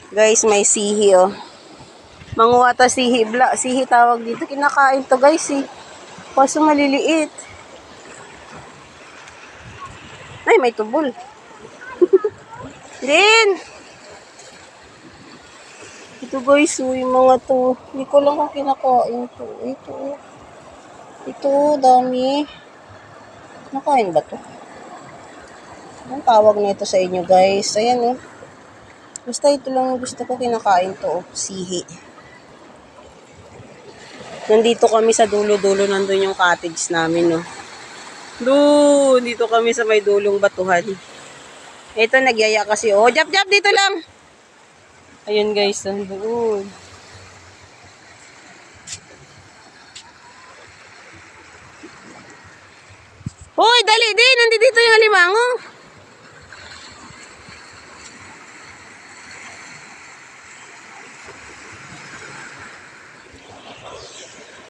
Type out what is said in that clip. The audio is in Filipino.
Guys, may sihi oh. Manguha ta sihi. Sihi tawag dito. Kinakain to guys eh. Kaso maliliit. Ay, may tubol. Din! Ito guys, yung mga to. Hindi ko lang kung kinakain to. Ito, dami. Nakain ba to? Anong tawag nito sa inyo guys? Ayan oh. Basta ito lang gusto ko kinakain to oh. Sihi. Nandito kami sa dulo-dulo. Nandun yung cottage namin oh. Doon, dito kami sa may dulong batuhan. Ito, nagyaya kasi. Oh, jab, dito lang. Ayun guys, nandun. Hoy, dali din. Nandito yung halimango.